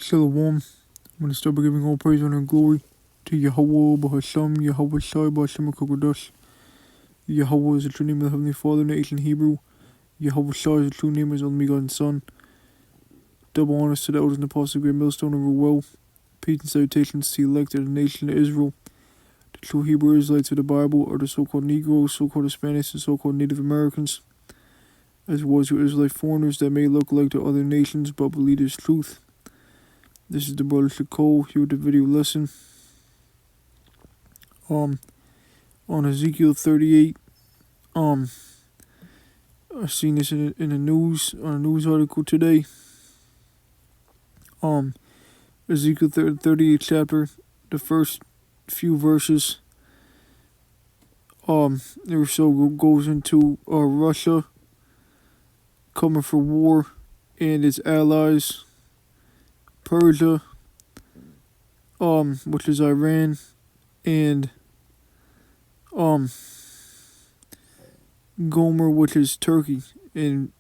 Shalom. I'm going to start by giving all praise, honor, and glory to Yahweh, Bahasham, Yahweh Shai, Bahasham, Kokodash. Yahweh is the true name of the Heavenly Father in ancient Hebrew. Yahweh Shai is the true name of His only begotten Son. Double honors to the elders and apostles of the great millstone of well. Peace and salutations to the elect of the nation of Israel. The true Hebrew Israelites of the Bible are the so-called Negroes, so-called Hispanics, and so-called Native Americans, as well as your Israelite foreigners that may look like to other nations but believe this truth. This is the brother Shakol here with the video lesson. On Ezekiel 38. I seen this in the news, on a news article today. Ezekiel 38 chapter, the first few verses. It also goes into Russia coming for war and its allies. Persia, which is Iran, and Gomer, which is Turkey. And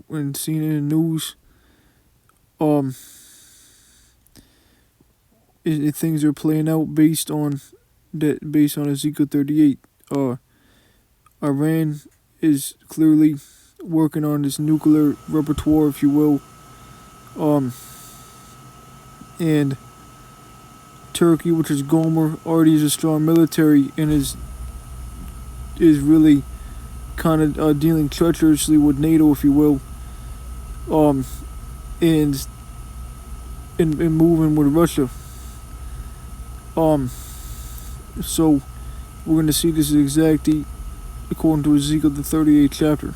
when seen in the news, things are playing out based on Ezekiel 38. Iran is clearly working on this nuclear repertoire, if you will. And Turkey, which is Gomer, already is a strong military and is really kind of dealing treacherously with NATO, if you will, and moving with Russia. So we're going to see this exactly according to Ezekiel the 38th chapter.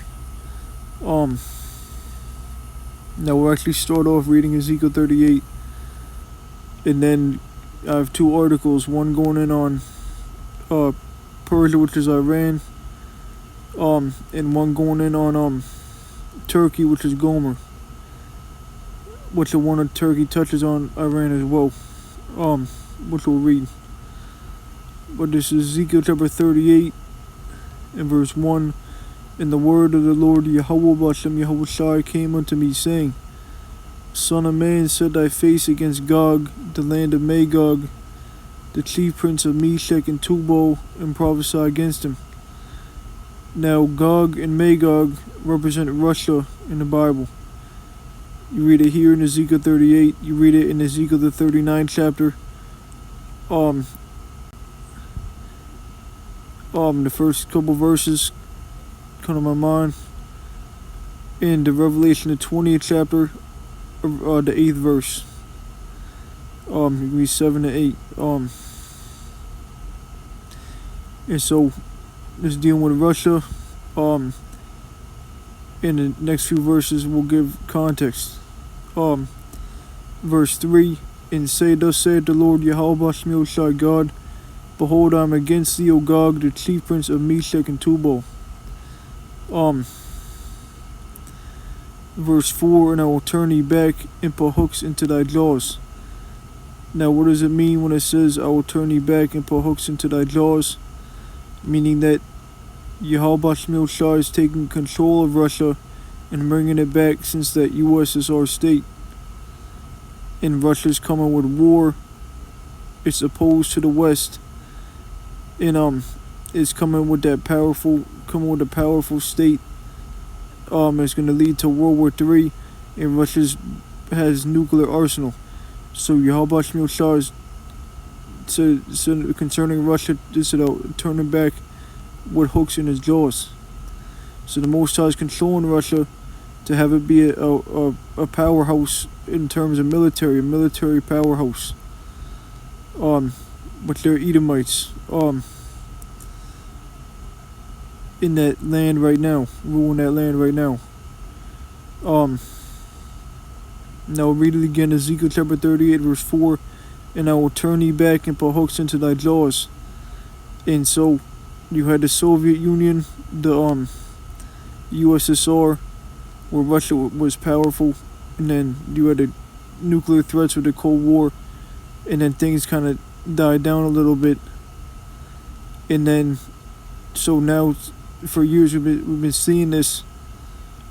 Now we'll actually start off reading Ezekiel 38. And then I have two articles, one going in on Persia, which is Iran, and one going in on Turkey, which is Gomer, which the one on Turkey touches on Iran as well, which we'll read. But this is Ezekiel chapter 38 and verse 1. And the word of the Lord Yahweh Bashem Yahweh Shai came unto me, saying, Son of man, set thy face against Gog, the land of Magog, the chief prince of Meshech and Tubal, and prophesy against him. Now Gog and Magog represent Russia in the Bible. You read it here in Ezekiel 38. You read it in Ezekiel the 39th chapter. The first couple verses come to my mind. In the Revelation the 20th chapter, the 8th verse. You can read 7 to 8. And so just dealing with Russia. In the next few verses we'll give context. Verse 3. And say, thus saith the Lord Yahweh Shai God, behold, I am against thee, O Gog, the chief prince of Meshech and Tubal. Verse 4, and I will turn thee back and put hooks into thy jaws. Now what does it mean when it says, I will turn thee back and put hooks into thy jaws? Meaning that Yahweh Shai is taking control of Russia and bringing it back since that USSR state. And Russia's coming with war. It's opposed to the West. And it's coming with a powerful state. It's going to lead to World War III, and Russia has nuclear arsenal. So Yahweh Shai is concerning Russia, turning back with hooks in his jaws. So the Most High is controlling Russia to have it be a powerhouse in terms of a military powerhouse. But they're Edomites. In that land right now, ruling that land right now. Now read it again, Ezekiel chapter 38 verse 4. And I will turn thee back and put hooks into thy jaws. And so you had the Soviet Union, the USSR, where Russia was powerful, and then you had the nuclear threats with the Cold War, and then things kind of died down a little bit. And then so now for years we've been seeing this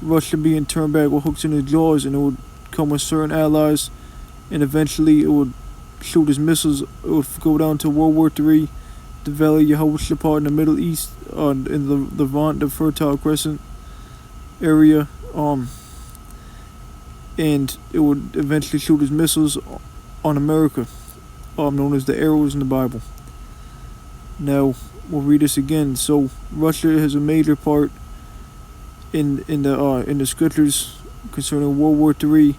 Russia being turned back with hooks in its jaws, and it would come with certain allies and eventually it would shoot its missiles. It would go down to World War III, the Valley Yehoshaphat in the Middle East, in the Levant, the Fertile Crescent area, and it would eventually shoot its missiles on America, known as the arrows in the Bible. Now we'll read this again. So Russia has a major part in the scriptures concerning World War III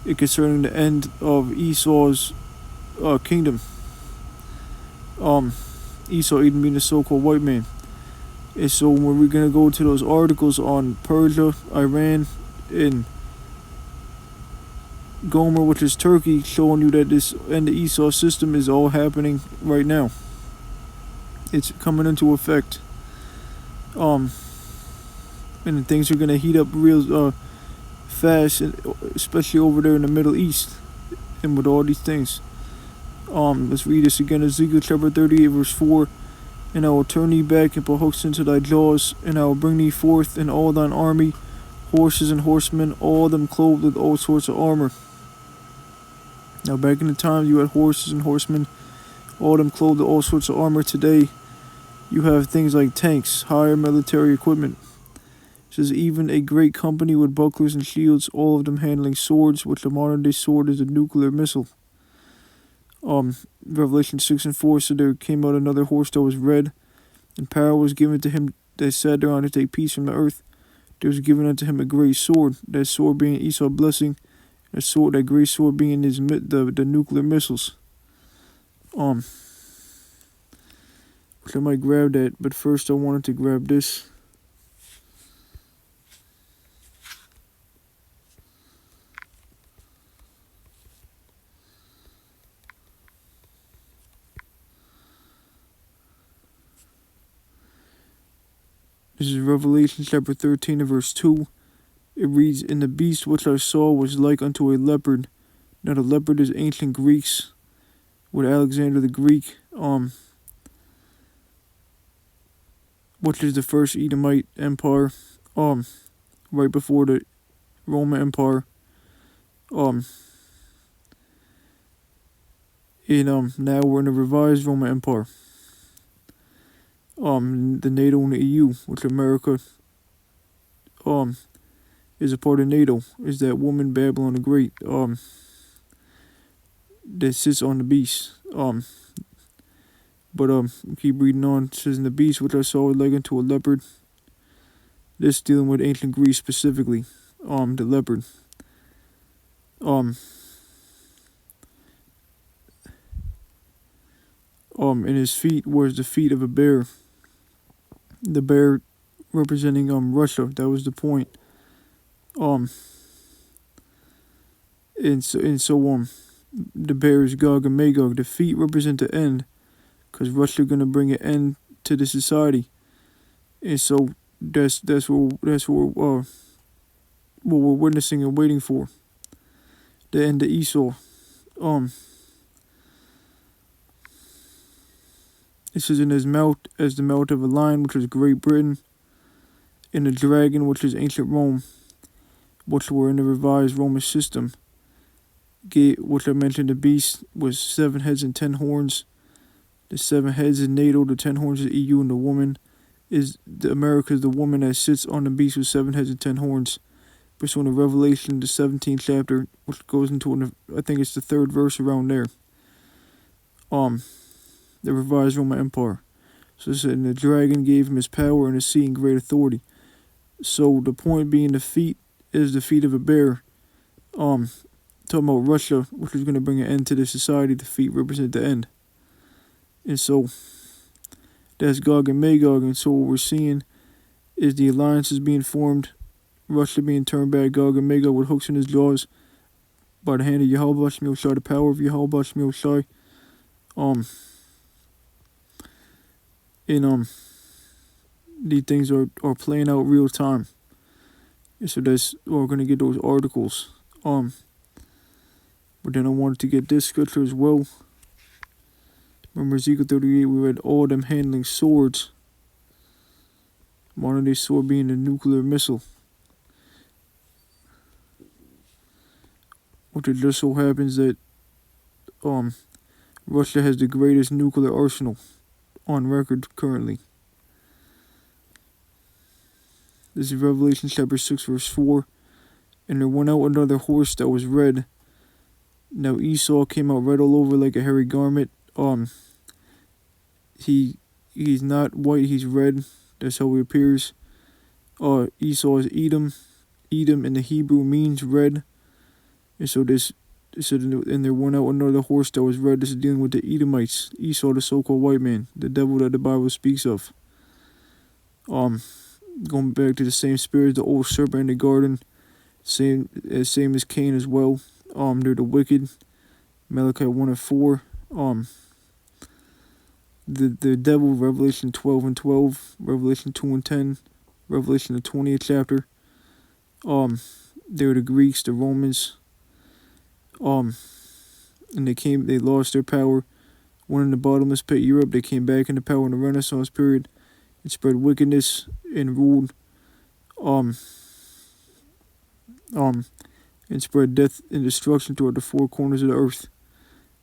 and concerning the end of Esau's kingdom. Esau even being the so-called white man. And so when we're gonna go to those articles on Persia, Iran, and Gomer, which is Turkey, showing you that this and the Esau system is all happening right now. It's coming into effect. And things are gonna heat up real fast, especially over there in the Middle East, and with all these things. Let's read this again. Ezekiel chapter 38, verse 4. And I will turn thee back and put hooks into thy jaws, and I will bring thee forth in all thine army, horses and horsemen, all of them clothed with all sorts of armor. Now back in the times you had horses and horsemen, all of them clothed with all sorts of armor. Today you have things like tanks, higher military equipment. It says even a great company with bucklers and shields, all of them handling swords, which the modern day sword is a nuclear missile. Revelation 6 and 4 said there came out another horse that was red, and power was given to him that sat thereon to take peace from the earth. There was given unto him a great sword, that sword being Esau's blessing, that great sword being the nuclear missiles. Which I might grab that, but first I wanted to grab this. This is Revelation chapter 13 and verse 2. It reads, And the beast which I saw was like unto a leopard. Now the leopard is ancient Greeks, with Alexander the Greek, which is the first Edomite empire, right before the Roman Empire. And now we're in the revised Roman Empire. The NATO and the EU, which America is a part of NATO, is that woman Babylon the Great, that sits on the beast. Keep reading on. It says, And the beast which I saw was like unto a leopard. This dealing with ancient Greece specifically, the leopard. And his feet was the feet of a bear. The bear representing Russia. That was the point. The bear is Gog and Magog. The feet represent the end, because Russia gonna bring an end to the society. And so that's what we're witnessing and waiting for. The end of Esau. It says in his mouth as the mouth of a lion, which is Great Britain, and a dragon, which is ancient Rome, which were in the revised Roman system. Which I mentioned, the beast was 7 heads and 10 horns. The 7 heads is NATO, the 10 horns is EU, and the woman is America is the woman that sits on the beast with 7 heads and 10 horns. Pursuant to Revelation, the 17th chapter, which goes into, I think it's the 3rd verse around there. The revised Roman Empire. So it said, and the dragon gave him his power and his seat and great authority. So the point being, the feet is the feet of a bear. Talking about Russia, which is going to bring an end to the society. The feet represent the end. And so that's Gog and Magog. And so what we're seeing is the alliances being formed. Russia being turned back. Gog and Magog with hooks in his jaws by the hand of Yahweh Shai, the power of Yahweh Shai. These things are playing out real time. And so we're gonna get those articles. But then I wanted to get this scripture as well. Remember Ezekiel 38, we read all them handling swords. Modern day sword being a nuclear missile. Which it just so happens that Russia has the greatest nuclear arsenal on record currently. This is Revelation chapter 6 verse 4. And there went out another horse that was red. Now Esau came out red all over like a hairy garment. He's not white, he's red. That's how he appears. Esau is Edom. Edom in the Hebrew means red. And so and there went out another horse that was red. This is dealing with the Edomites. Esau, the so-called white man, the devil that the Bible speaks of. Going back to the same spirit, the old serpent in the garden, same as Cain as well. They're the wicked. Malachi 1:4. The devil, Revelation 12:12, Revelation 2:10, Revelation the 20th chapter. They're the Greeks, the Romans. And they lost their power. Went in the bottomless pit, Europe. They came back into power in the Renaissance period. It spread wickedness and ruled. And spread death and destruction toward the four corners of the earth.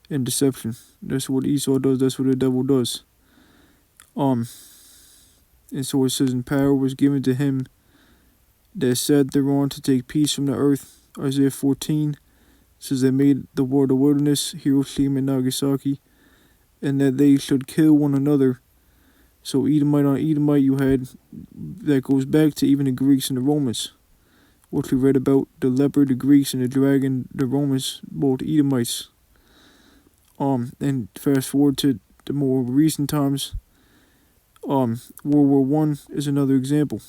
And deception. That's what Esau does. That's what the devil does. And so it says, and power was given to him that sat thereon to take peace from the earth. Isaiah 14 says they made the world a wilderness, Hiroshima and Nagasaki, and that they should kill one another. So Edomite on Edomite you had, that goes back to even the Greeks and the Romans. What we read about the leopard, the Greeks, and the dragon, the Romans, both Edomites. And fast forward to the more recent times, World War I is another example.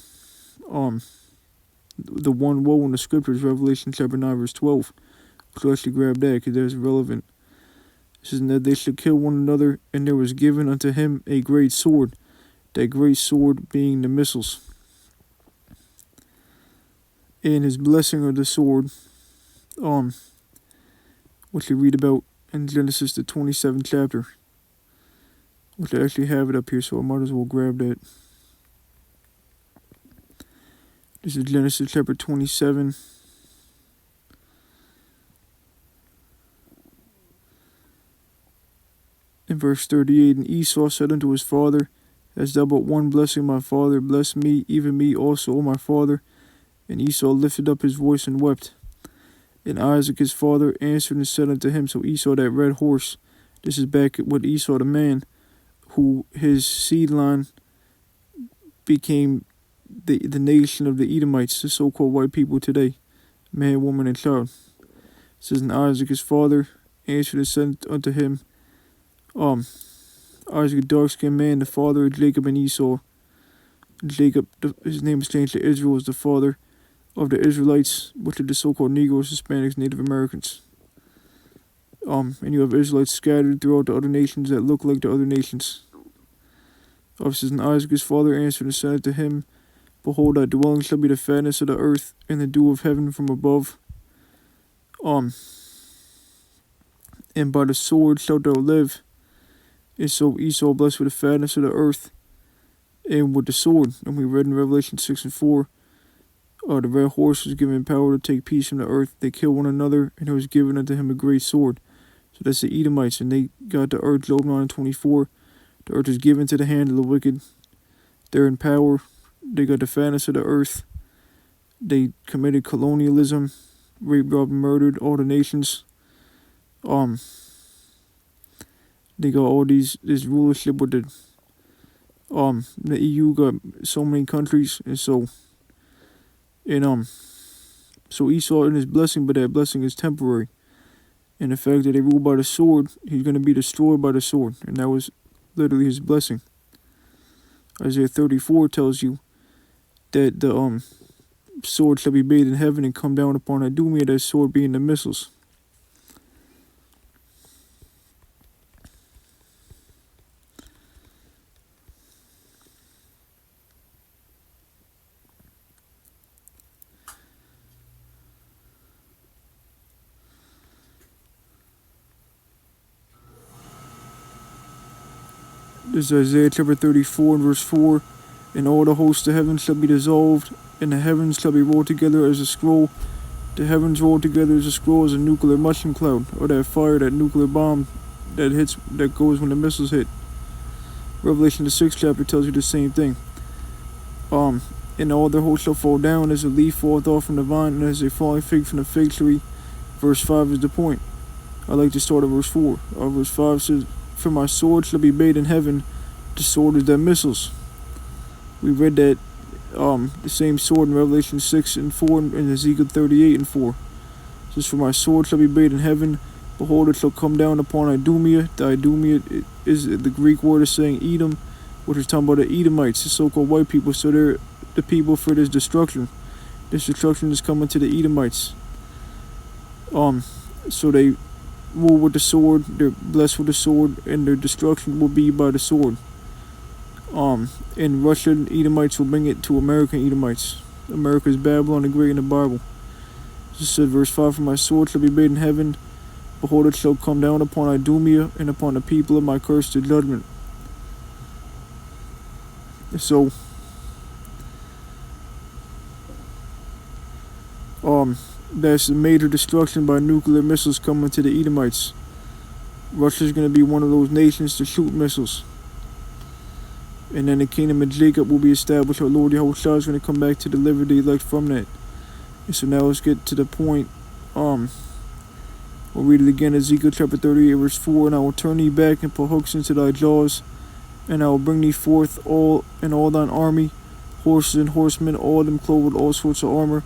The one woe in the scriptures, Revelation chapter 9 verse 12. So actually grab that because that's relevant. It says that they should kill one another, and there was given unto him a great sword, that great sword being the missiles. And his blessing of the sword, which you read about in Genesis the 27th chapter, which I actually have it up here, so I might as well grab that. This is Genesis chapter 27. In verse 38, and Esau said unto his father, hast thou but one blessing, my father? Bless me, even me also, O my father. And Esau lifted up his voice and wept. And Isaac his father answered and said unto him, so Esau, that red horse, this is back with Esau the man, who his seed line became the nation of the Edomites, the so-called white people today, man, woman, and child. It says, and Isaac his father answered and said unto him, Isaac, a dark-skinned man, the father of Jacob and Esau. Jacob, his name is changed to Israel, is the father of the Israelites, which are the so-called Negroes, Hispanics, Native Americans. And you have Israelites scattered throughout the other nations that look like the other nations. It says, and Isaac his father answered and said to him, behold, thy dwelling shall be the fatness of the earth, and the dew of heaven from above. And by the sword shalt thou live. And so Esau blessed with the fatness of the earth, and with the sword. And we read in Revelation 6:4, the red horse was given power to take peace from the earth. They killed one another, and it was given unto him a great sword. So that's the Edomites, and they got the earth. Job 9:24. The earth is given to the hand of the wicked. They're in power. They got the fatness of the earth. They committed colonialism, raped, robbed, and murdered all the nations. They got all this rulership with the EU got so many countries, and so Esau in his blessing, but that blessing is temporary. And the fact that they rule by the sword, he's going to be destroyed by the sword, and that was literally his blessing. Isaiah 34 tells you that the sword shall be bathed in heaven and come down upon Idumea, that sword being the missiles. This is Isaiah chapter 34 and verse 4. And all the hosts of heaven shall be dissolved, and the heavens shall be rolled together as a scroll, The heavens roll together as a scroll as a nuclear mushroom cloud, or that fire, that nuclear bomb that goes when the missiles hit. Revelation the 6th chapter tells you the same thing. And all their hosts shall fall down as a leaf falleth off from the vine, and as a falling fig from the fig tree. Verse 5 is the point. I like to start at verse 4. Verse 5 says, for my sword shall be made in heaven, the sword is their missiles. We read that the same sword in Revelation 6 and 4 and Ezekiel 38 and 4. It says, for my sword shall be made in heaven, behold, it shall come down upon Idumea. The Idumea is the Greek word is saying Edom, which is talking about the Edomites, the so-called white people. So they're the people for this destruction. This destruction is coming to the Edomites. So they rule with the sword, they're blessed with the sword, and their destruction will be by the sword. And Russian Edomites will bring it to American Edomites. America is Babylon the Great in the Bible. It says, verse 5, for my sword shall be made in heaven, behold, it shall come down upon Idumea and upon the people of my curse to judgment. So, that's a major destruction by nuclear missiles coming to the Edomites. Russia's going to be one of those nations to shoot missiles. And then the kingdom of Jacob will be established. Our Lord Yahushua is going to come back to deliver the elect from that. And so now let's get to the point. We'll read it again, Ezekiel chapter 38, verse 4. And I will turn thee back and put hooks into thy jaws, and I will bring thee forth all thine army, horses and horsemen, all of them clothed with all sorts of armor,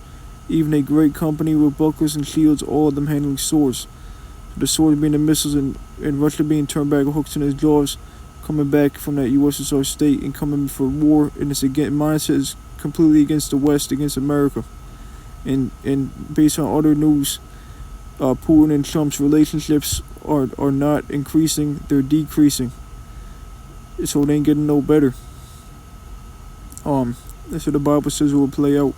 even a great company with bucklers and shields, all of them handling swords. The sword being the missiles, and Russia being turned back with hooks in his jaws, coming back from that USSR state and coming for war. And it's again, mindset is completely against the West, against America. And based on other news, Putin and Trump's relationships are not increasing, they're decreasing. So they ain't getting no better. That's what the Bible says it will play out.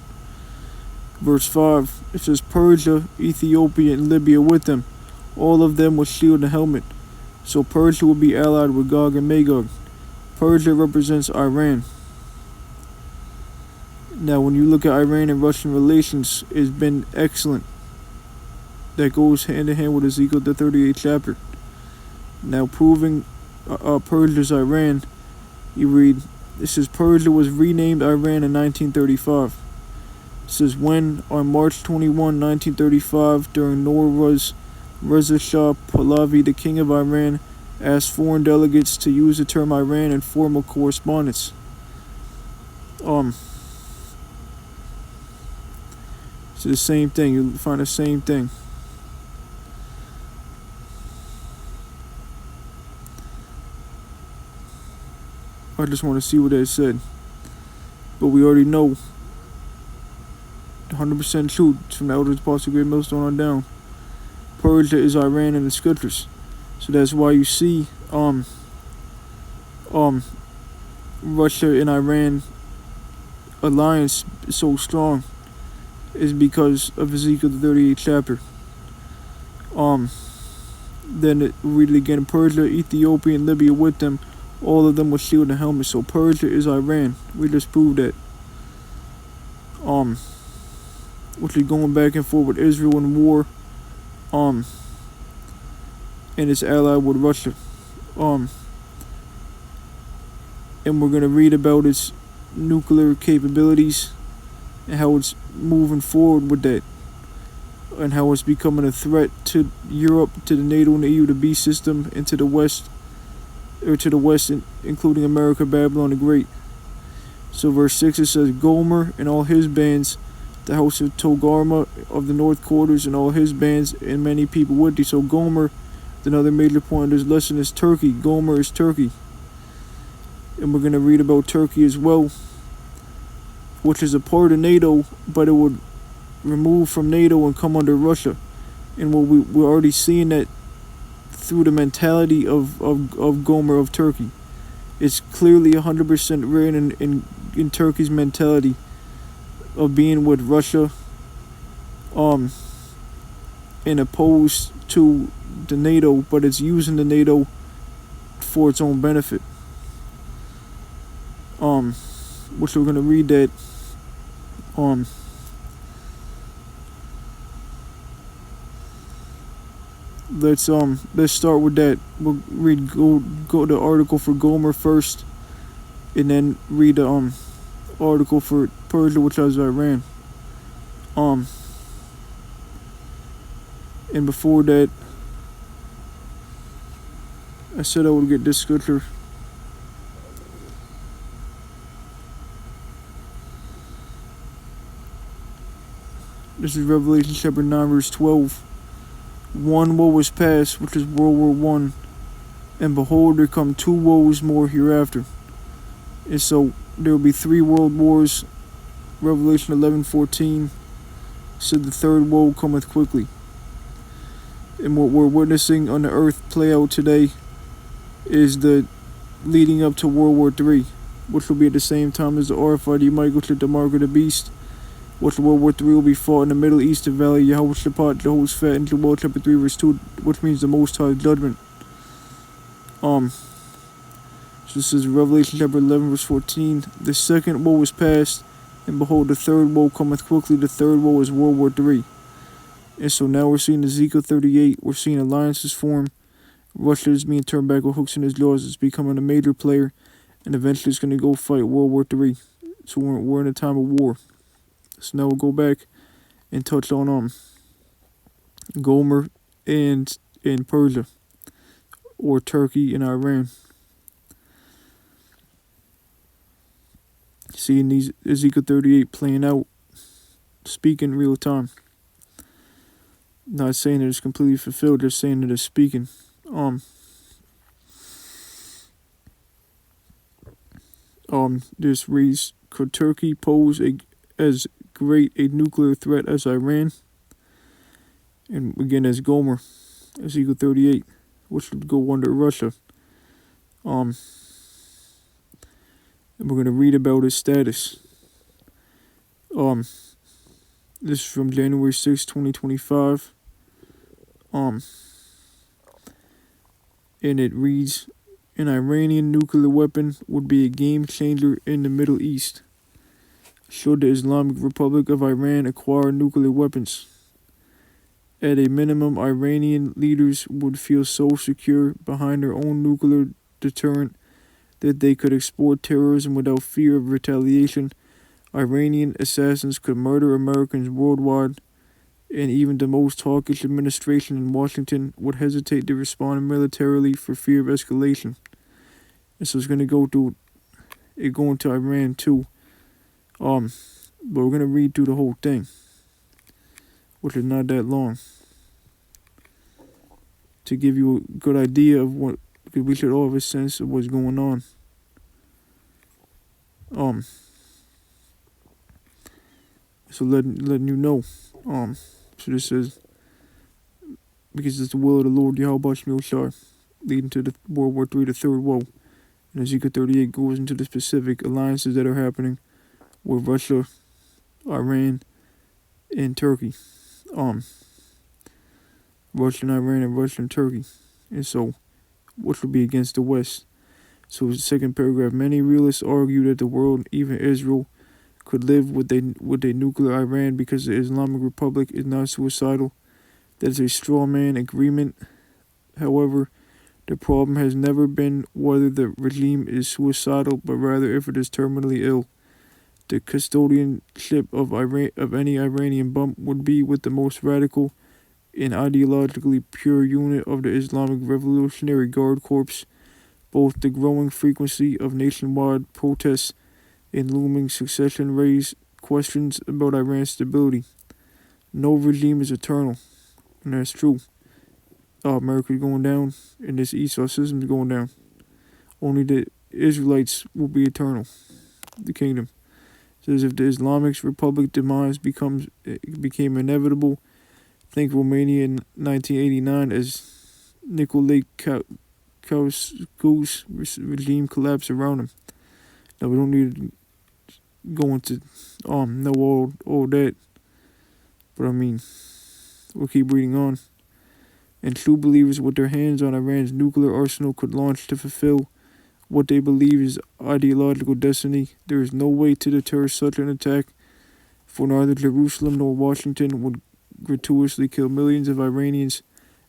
Verse 5, it says, Persia, Ethiopia, and Libya with them, all of them with shield and helmet. So Persia will be allied with Gog and Magog. Persia represents Iran. Now, when you look at Iran and Russian relations, it's been excellent. That goes hand in hand with Ezekiel the 38th chapter. Now, proving Persia's Iran, you read, it says, Persia was renamed Iran in 1935. It says, when, on March 21, 1935, during Reza Shah Pahlavi, the king of Iran, asked foreign delegates to use the term Iran in formal correspondence. It's the same thing. You'll find the same thing. I just want to see what they said. But we already know 100% truth from the elders, Apostle Great Millstone on down. Persia is Iran in the scriptures. So that's why you see Russia and Iran alliance is so strong, is because of Ezekiel the 38th chapter. Then read it again, Persia, Ethiopia, and Libya with them, all of them with shield and helmet. So Persia is Iran. We just proved that. Which is going back and forth with Israel in war. And it's allied with Russia. And we're gonna read about its nuclear capabilities and how it's moving forward with that, and how it's becoming a threat to Europe, to the NATO and the EU, the B system, and to the West, including America, Babylon the Great. So verse 6, it says, Gomer and all his bands, the house of Togarmah of the north quarters, and all his bands, and many people with thee. So Gomer, another major point of this lesson, is Turkey. Gomer is Turkey. And we're going to read about Turkey as well, which is a part of NATO, but it would remove from NATO and come under Russia. And we're already seeing that through the mentality of Gomer, of Turkey. It's clearly 100% written in Turkey's mentality of being with Russia, and opposed to the NATO, but it's using the NATO for its own benefit. Which we're gonna read that. let's start with that. We'll read go the article for Gomer first, and then read the article for Persia, which is Iran. Um, and before that, I said I would get this scripture. This is Revelation chapter 9, verse 12. One woe was past, which is World War One, and behold, there come two woes more hereafter. And so there will be 3 world wars. Revelation 11:14 said the third woe cometh quickly. And what we're witnessing on the earth play out today is the leading up to World War III, which will be at the same time as the RFID microchip, the mark of the beast, which World War III will be fought in the Middle East, the Valley of Yehoshaphat, Jehoshaphat, and Joel chapter 3 verse 2, which means the Most High judgment. So this is Revelation chapter 11 verse 14. The second woe is past, and behold, the third woe cometh quickly. The third woe is World War III. And so now we're seeing Ezekiel 38. We're seeing alliances form. Russia is being turned back with hooks in his jaws. It's becoming a major player, and eventually it's going to go fight World War III. So we're in a time of war. So now we'll go back and touch on Gomer and Persia, or Turkey and Iran. Seeing these Ezekiel 38 playing out, speaking real time. Not saying that it's completely fulfilled, just saying that it's speaking. This reads, could Turkey pose as great a nuclear threat as Iran? And again, as Gomer, Ezekiel 38, which would go under Russia. And we're going to read about his status. This is from January 6, 2025. And it reads, an Iranian nuclear weapon would be a game changer in the Middle East. Should the Islamic Republic of Iran acquire nuclear weapons? At a minimum, Iranian leaders would feel so secure behind their own nuclear deterrent that they could export terrorism without fear of retaliation. Iranian assassins could murder Americans worldwide, and even the most hawkish administration in Washington would hesitate to respond militarily for fear of escalation. And so it's going to go through it going to Iran too. But we're going to read through the whole thing, which is not that long, to give you a good idea of what, because we should all have a sense of what's going on. So letting you know. So this says, because it's the will of the Lord Yahweh Shemel, leading to the World War III, the third woe. And Ezekiel 38 goes into the specific alliances that are happening with Russia, Iran, and Turkey. Russia and Iran and Russia and Turkey. And so, which would be against the West. So the second paragraph, many realists argue that the world, even Israel, could live with a nuclear Iran because the Islamic Republic is not suicidal. That is a straw man agreement. However, the problem has never been whether the regime is suicidal, but rather if it is terminally ill. The custodianship of any Iranian bump would be with the most radical and ideologically pure unit of the Islamic Revolutionary Guard Corps. Both the growing frequency of nationwide protests and looming succession raise questions about Iran's stability. No regime is eternal, and that's true. America's going down, and this Esau system is going down. Only the Israelites will be eternal. The kingdom. It says if the Islamic Republic demise became inevitable, think Romania in 1989 as Nicolae Ceausescu's regime collapsed around him. Now we don't need to go into know all that, but I mean, we'll keep reading on. And true believers with their hands on Iran's nuclear arsenal could launch to fulfill what they believe is ideological destiny. There is no way to deter such an attack, for neither Jerusalem nor Washington would gratuitously kill millions of Iranians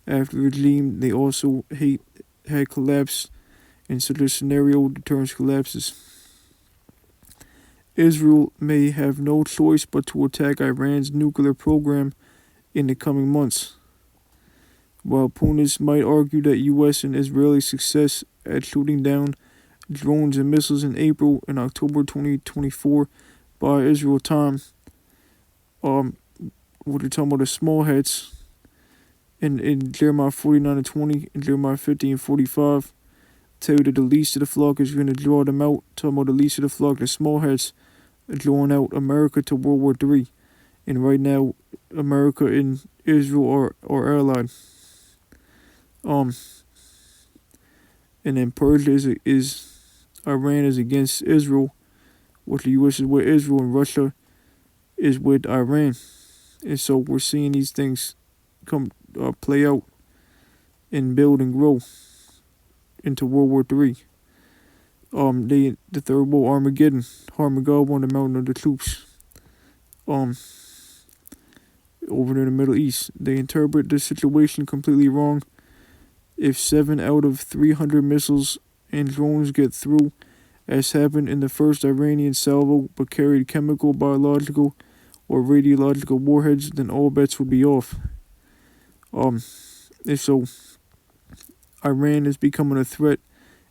After the regime they also had collapsed. In such a scenario, the terms collapses. Israel may have no choice but to attack Iran's nuclear program in the coming months. While opponents might argue that U.S. and Israeli success at shooting down drones and missiles in April and October 2024 by Israel time, what they're talking about the small hats in Jeremiah 49 and 20 and Jeremiah 50 and 45 tell you that the least of the flock is going to draw them out. Talking about the least of the flock, the small hats are drawing out America to World War III. And right now, America and Israel are allied. And then Persia is Iran is against Israel, which the U.S. is with Israel, and Russia is with Iran. And so we're seeing these things come play out and build and grow into World War III. The third war, Armageddon, on the mountain of the troops. Over in the Middle East, they interpret the situation completely wrong. If 7 out of 300 missiles and drones get through, as happened in the first Iranian salvo, but carried chemical, biological, or radiological warheads, then all bets would be off. And so, Iran is becoming a threat,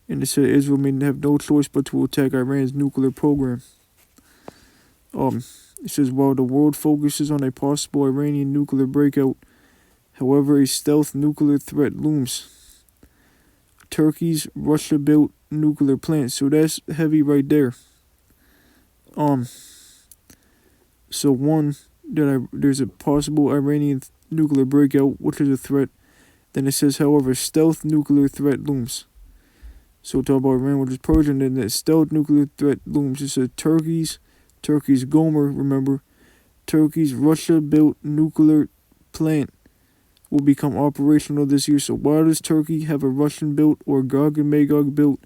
and it said Israel may have no choice but to attack Iran's nuclear program. It says, while the world focuses on a possible Iranian nuclear breakout, however, a stealth nuclear threat looms. Turkey's Russia-built nuclear plant, so that's heavy right there. So one, there's a possible Iranian nuclear breakout, which is a threat. Then it says, however, stealth nuclear threat looms. So talk about Iran, which is Persia, and then that stealth nuclear threat looms. It says Turkey's Gomer, remember, Turkey's Russia-built nuclear plant will become operational this year. So why does Turkey have a Russian-built or Gog and Magog-built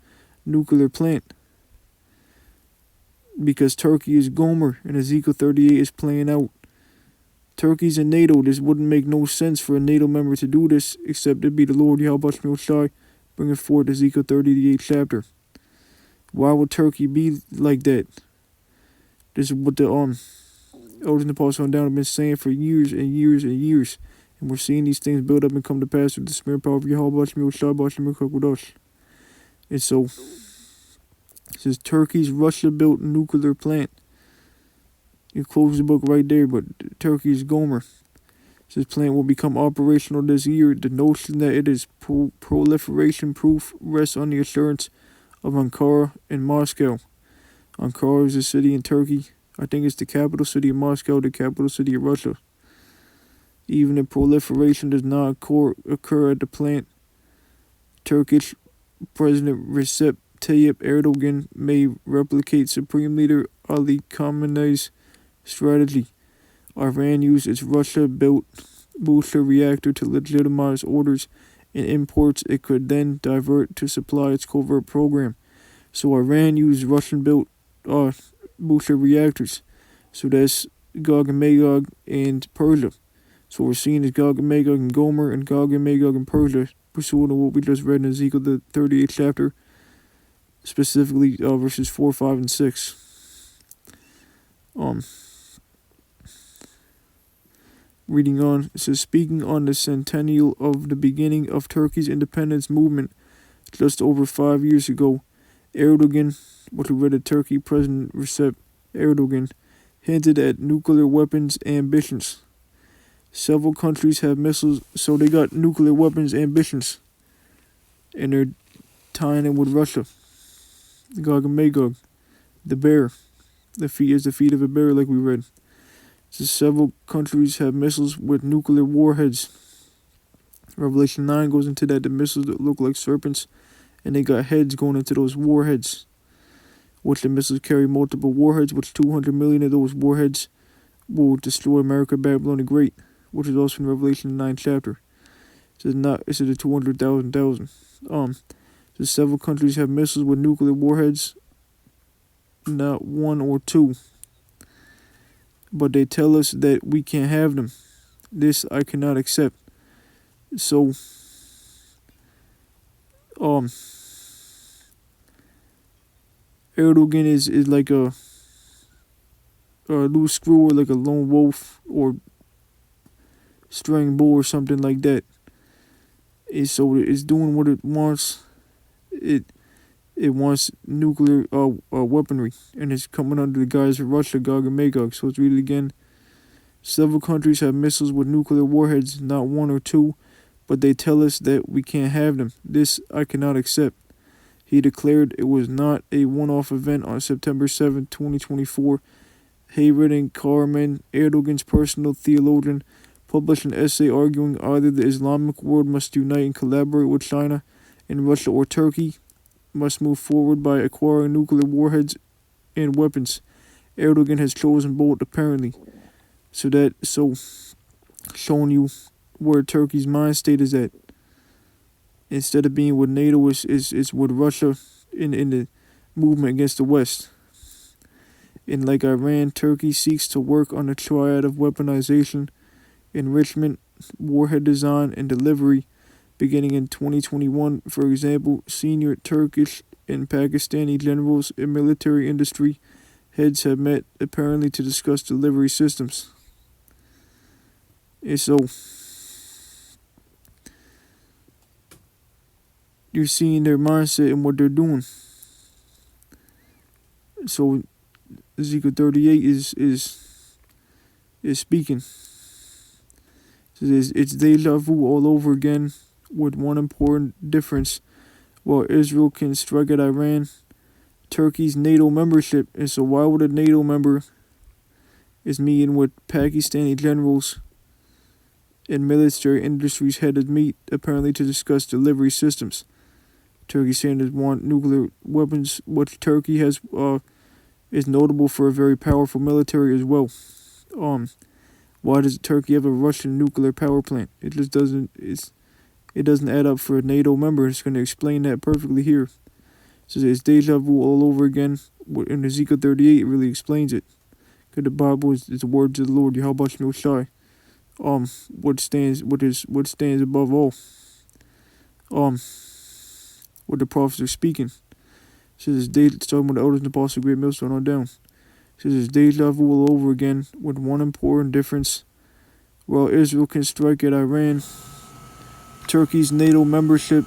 nuclear plant? Because Turkey is Gomer, and Ezekiel 38 is playing out. Turkey's in NATO. This wouldn't make no sense for a NATO member to do this, except it be the Lord Yahweh Shai bringing forth Ezekiel 38 chapter. Why would Turkey be like that? This is what the elders and apostles on down have been saying for years and years and years. And we're seeing these things build up and come to pass with the smear power of Yahweh Shai. And so, it says Turkey's Russia-built nuclear plant. You close the book right there, but Turkey's Gomer. This plant will become operational this year. The notion that it is proliferation proof rests on the assurance of Ankara and Moscow. Ankara is a city in Turkey. I think it's the capital city of Moscow, the capital city of Russia. Even if proliferation does not occur at the plant, Turkish President Recep Tayyip Erdogan may replicate Supreme Leader Ali Khamenei's strategy. Iran used its Russia-built booster reactor to legitimize orders and imports it could then divert to supply its covert program. So Iran used Russian-built booster reactors. So that's Gog and Magog and Persia. So we're seeing is Gog and Magog and Gomer and Gog and Magog and Persia, pursuant to what we just read in Ezekiel the 38th chapter, specifically verses 4, 5, and 6. Reading on, it says, speaking on the centennial of the beginning of Turkey's independence movement just over 5 years ago, Erdogan, what we read at Turkey, President Recep Erdogan, hinted at nuclear weapons ambitions. Several countries have missiles, so they got nuclear weapons ambitions. And they're tying it with Russia. Gog and Magog, the bear. The feet is the feet of a bear, like we read. So several countries have missiles with nuclear warheads. Revelation 9 goes into that, the missiles that look like serpents, and they got heads going into those warheads. Which the missiles carry multiple warheads, which 200 million of those warheads will destroy America, Babylon the Great, which is also in Revelation 9 chapter. It says the 200,000. So several countries have missiles with nuclear warheads, not one or two. But they tell us that we can't have them. This I cannot accept. So, um, Erdogan is like a loose screw or like a lone wolf or string bull or something like that. So it's doing what it wants. It it wants nuclear weaponry, and it's coming under the guise of Russia, Gog and Magog. So let's read it again. Several countries have missiles with nuclear warheads, not one or two, but they tell us that we can't have them. This I cannot accept. He declared it was not a one-off event on September 7, 2024. Hayredin Karaman, Erdogan's personal theologian, published an essay arguing either the Islamic world must unite and collaborate with China and Russia, or Turkey must move forward by acquiring nuclear warheads and weapons. Erdogan has chosen both, apparently. So showing you where Turkey's mind state is at. Instead of being with NATO, is with Russia in the movement against the West. And like Iran, Turkey seeks to work on a triad of weaponization, enrichment, warhead design, and delivery, beginning in 2021. For example, senior Turkish and Pakistani generals and military industry heads have met, apparently to discuss delivery systems. And so, you're seeing their mindset and what they're doing. So, Ezekiel 38 is speaking. It's deja vu all over again, with one important difference. While Israel can strike at Iran, Turkey's NATO membership, and so why would a NATO member is meeting with Pakistani generals and military industries heads meet, apparently to discuss delivery systems. Turkey saying it want nuclear weapons, which Turkey has is notable for a very powerful military as well. Why does Turkey have a Russian nuclear power plant? It just doesn't. It doesn't add up for a NATO member. It's going to explain that perfectly here. So it's deja vu all over again. In Ezekiel 38, it really explains it. Because the Bible is the words of the Lord, Yahweh Shai. What stands above all. What the prophets are speaking. It's talking about the elders and apostles of great millstone on down. It's deja vu all over again, with one important difference. While Israel can strike at Iran, Turkey's NATO membership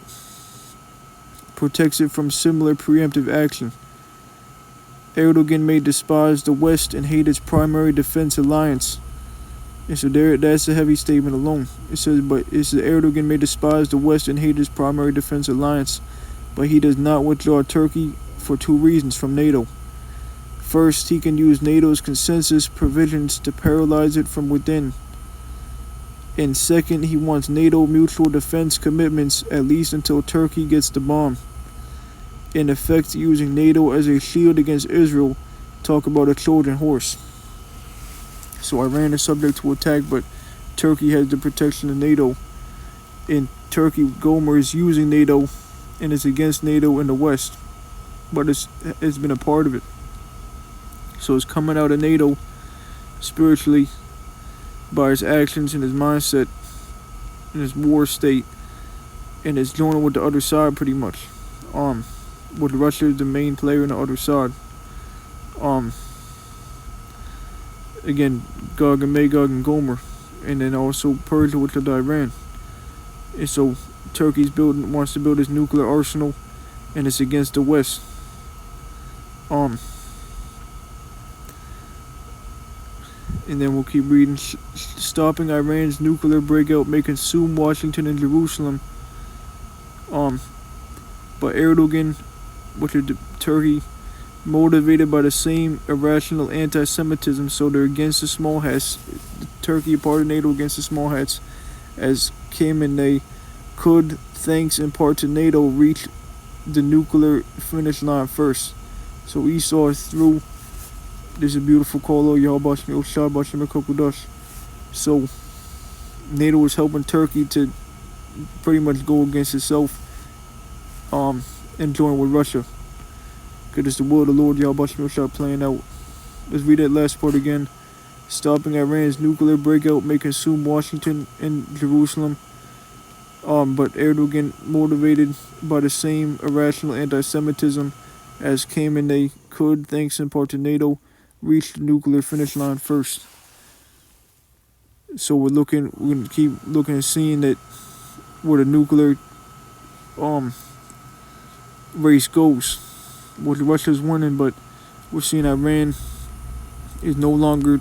protects it from similar preemptive action. Erdogan may despise the West and hate its primary defense alliance. And so that's a heavy statement alone. It says Erdogan may despise the West and hate its primary defense alliance, but he does not withdraw Turkey for two reasons from NATO. First, he can use NATO's consensus provisions to paralyze it from within. And second, he wants NATO mutual defense commitments at least until Turkey gets the bomb. In effect, using NATO as a shield against Israel. Talk about a Trojan horse. So Iran is subject to attack, but Turkey has the protection of NATO. And Gomer is using NATO and is against NATO in the West. But it's been a part of it. So it's coming out of NATO spiritually by his actions and his mindset and his war state, and it's joining with the other side pretty much. With Russia is the main player on the other side. Again, Gog and Magog and Gomer, and then also Persia, which is Iran. And so Turkey's wants to build his nuclear arsenal, and it's against the West. And then we'll keep reading. Stopping Iran's nuclear breakout may consume Washington and Jerusalem. But Erdogan, which is Turkey, motivated by the same irrational anti-Semitism, so they're against the small hats. Turkey, part of NATO, against the small hats, as Kim and they could, thanks in part to NATO, reach the nuclear finish line first. So Esau is through. There's a beautiful call, so NATO is helping Turkey to pretty much go against itself, and join with Russia. Because it's the will of the Lord, Yahweh playing out. Let's read that last part again. Stopping Iran's nuclear breakout may consume Washington and Jerusalem. But Erdogan, motivated by the same irrational anti-Semitism as Khamenei could, thanks in part to NATO, reach the nuclear finish line first. So we're gonna keep looking and seeing that where the nuclear race goes. Well, Russia's winning, but we're seeing Iran is no longer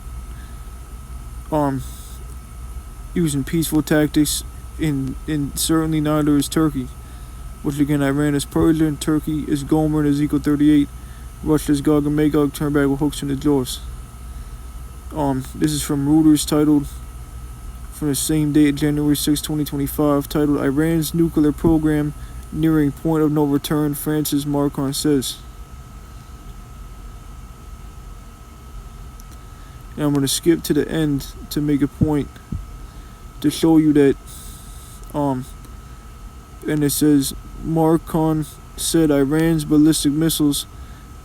using peaceful tactics, and certainly neither is Turkey. Which again, Iran is Persia, and Turkey is Gomer in Ezekiel 38. Russia's Gog and Magog turned back with hooks in the jaws. This is from Reuters, titled from the same date, January 6, 2025, titled Iran's Nuclear Program Nearing Point of No Return, France's Macron says. And I'm going to skip to the end to make a point to show you that, and it says, Macron said Iran's ballistic missiles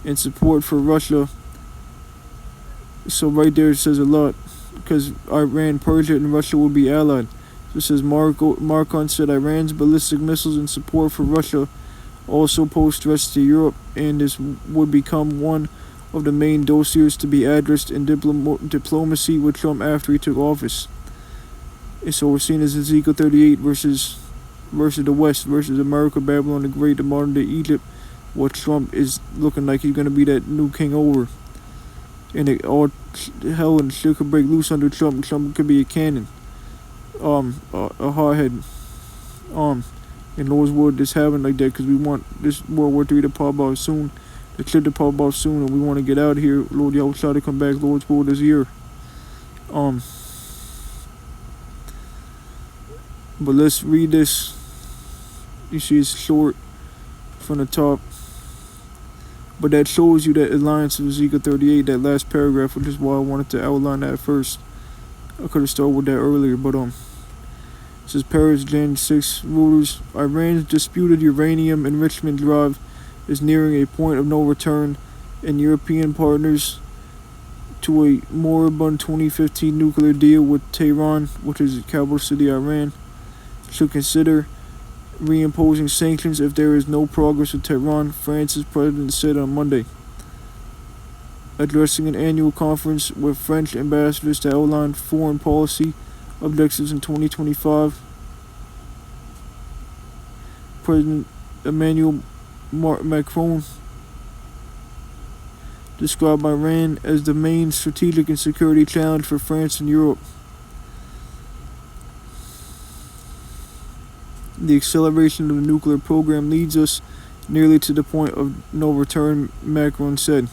and support for Russia. So right there it says a lot, because Iran, Persia, and Russia will be allied. So it says Macron said Iran's ballistic missiles and support for Russia also pose threats to Europe, and this would become one of the main dossiers to be addressed in diplomacy with Trump after he took office. And so we're seeing as Ezekiel 38 versus the West, versus America, Babylon the Great, the modern day Egypt. What Trump is looking like he's going to be that new king over. And all hell and shit could break loose under Trump. Trump could be a cannon. A hardhead. And Lord's word, this happened like that because we want this World War III to pop out soon. The shit to pop out soon, and we want to get out of here. Lord, y'all try to come back. Lord's word this year. But let's read this. You see it's short from the top. But that shows you that alliance of Ezekiel 38, that last paragraph, which is why I wanted to outline that first. I could have started with that earlier, but it says Paris, Jan 6, Reuters. Iran's disputed uranium enrichment drive is nearing a point of no return, and European partners to a moribund 2015 nuclear deal with Tehran, which is the capital city of Iran, should consider reimposing sanctions if there is no progress with Tehran, France's president said on Monday. Addressing an annual conference with French ambassadors to outline foreign policy objectives in 2025, President Emmanuel Macron described Iran as the main strategic and security challenge for France and Europe. The acceleration of the nuclear program leads us nearly to the point of no return, Macron said.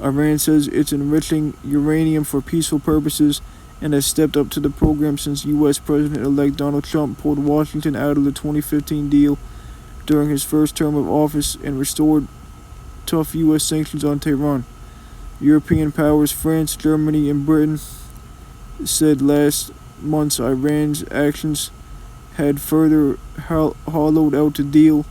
Iran says it's enriching uranium for peaceful purposes and has stepped up to the program since U.S. President-elect Donald Trump pulled Washington out of the 2015 deal during his first term of office and restored tough U.S. sanctions on Tehran. European powers France, Germany, and Britain said last month's Iran's actions had further hollowed out the deal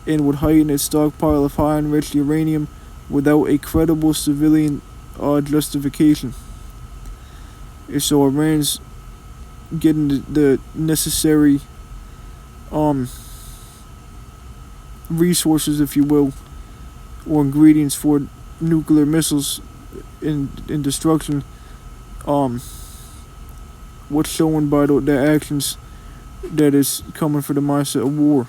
and would heighten its stockpile of high enriched uranium without a credible civilian justification. And so Iran's getting the necessary resources, if you will, or ingredients for nuclear missiles in destruction. What's shown by the actions that is coming for the mindset of war,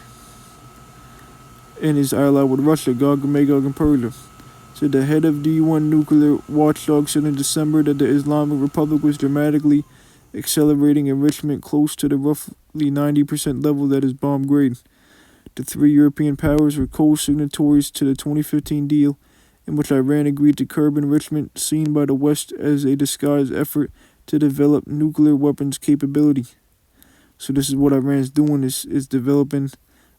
and is allied with Russia, Gog and Magog, and Persia. Said the head of the UN nuclear watchdog said in December that the Islamic Republic was dramatically accelerating enrichment close to the roughly 90% level that is bomb grade. The three European powers were co-signatories to the 2015 deal, in which Iran agreed to curb enrichment, seen by the West as a disguised effort to develop nuclear weapons capability. So this is what Iran's doing, is developing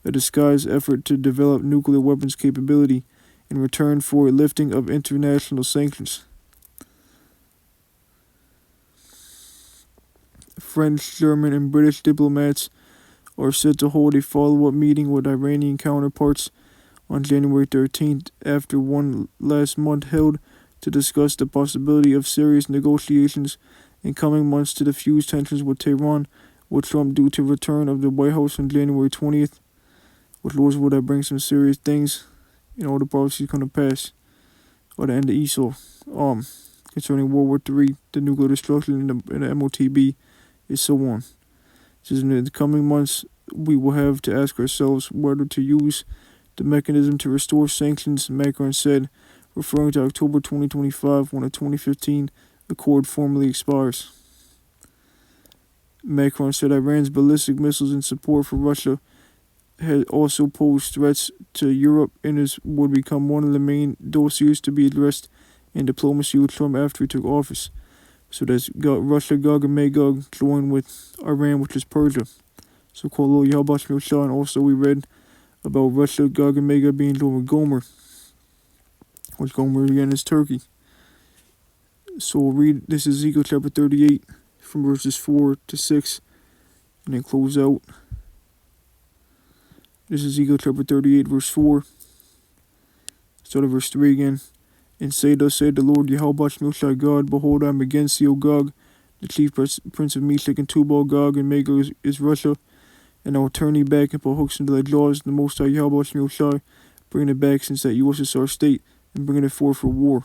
a disguised effort to develop nuclear weapons capability in return for a lifting of international sanctions. French, German, and British diplomats are set to hold a follow-up meeting with Iranian counterparts on January 13th after one last month held to discuss the possibility of serious negotiations in coming months to defuse tensions with Tehran, with Trump due to return of the White House on January 20th. With Lord's will that brings some serious things, all the prophecies come to pass. Or the end of Esau. Concerning World War III, the nuclear destruction in the MOTB, and so on. Says in the coming months, we will have to ask ourselves whether to use the mechanism to restore sanctions, Macron said, referring to October 2025 when the 2015 accord formally expires. Macron said Iran's ballistic missiles in support for Russia had also posed threats to Europe and would become one of the main dossiers to be addressed in diplomacy with Trump after he took office. So that's Russia, Gog, and Magog joined with Iran, which is Persia. So called Lord Yahweh Shemel Shah, and also we read about Russia, Gog, and Magog being joined with Gomer, which Gomer again is Turkey. So we'll read this is Ezekiel chapter 38 from verses 4 to 6, and then close out. This is Ezekiel chapter 38, verse 4. Start at verse 3 again. And say, thus said the Lord Yahweh Shai God, behold, I am against thee, O Gog, the chief prince of Meshach and Tubal. Gog and Magog is Russia, and I will turn thee back and put hooks into thy jaws. The Most High Yahweh Shai, bring it back, since that USSR state, and bringing it forth for war.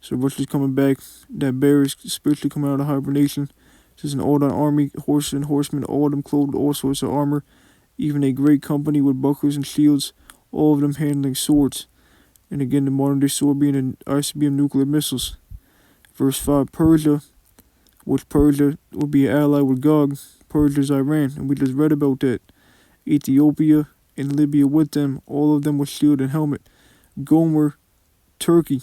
So Russia's coming back. That bear is spiritually coming out of hibernation. This is an all-down army, horses and horsemen, all of them clothed with all sorts of armor, even a great company with bucklers and shields, all of them handling swords. And again, the modern-day sword being an ICBM nuclear missiles. Verse 5, Persia, which Persia would be an ally with Gog. Persia is Iran, and we just read about that. Ethiopia and Libya with them, all of them with shield and helmet. Gomer, Turkey,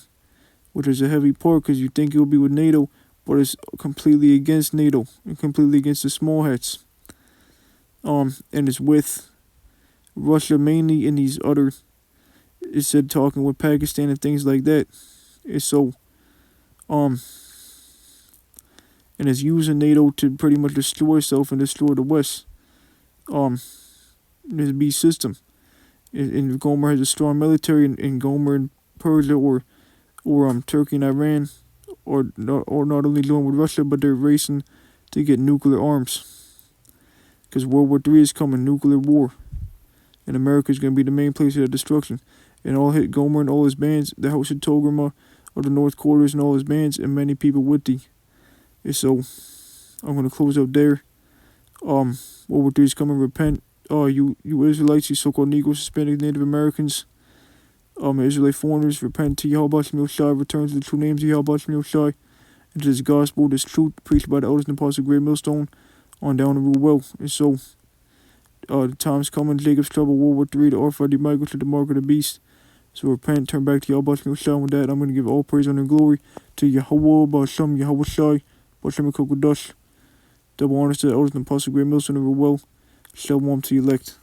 which is a heavy part because you think it will be with NATO, but it's completely against NATO and completely against the small hats. And it's with Russia mainly in these other, it said talking with Pakistan and things like that. And so, and it's using NATO to pretty much destroy itself and destroy the West. This beast system. And Gomer has a strong military, and Gomer and Persia or Turkey and Iran or not only join with Russia, but they're racing to get nuclear arms. Because World War III is coming, nuclear war. And America is going to be the main place of destruction. And all hit Gomer and all his bands, the House of Tograma, or the North Quarters and all his bands, and many people with thee. And so, I'm going to close out there. World War III is coming, repent. You Israelites, you so-called Negroes, Hispanics, Native Americans, Israelite foreigners, repent to Yahweh Shemel Shai, return to the true names of Yahweh Shemel Shai, and to this gospel, this truth, preached by the elders and apostles of Great Millstone, on down to rule well. And so, the time's coming, Jacob's trouble, World War III, the R5D Michael to the mark of the beast. So repent, turn back to Yahweh Shemel Shai. With that, I'm going to give all praise, honor, and glory to Yahweh, Ba'ashem, Yahweh Shai, Ba'ashem Kokodash. Double honors to the elders and apostles of Great Millstone, and rule well. Shalom to the elect.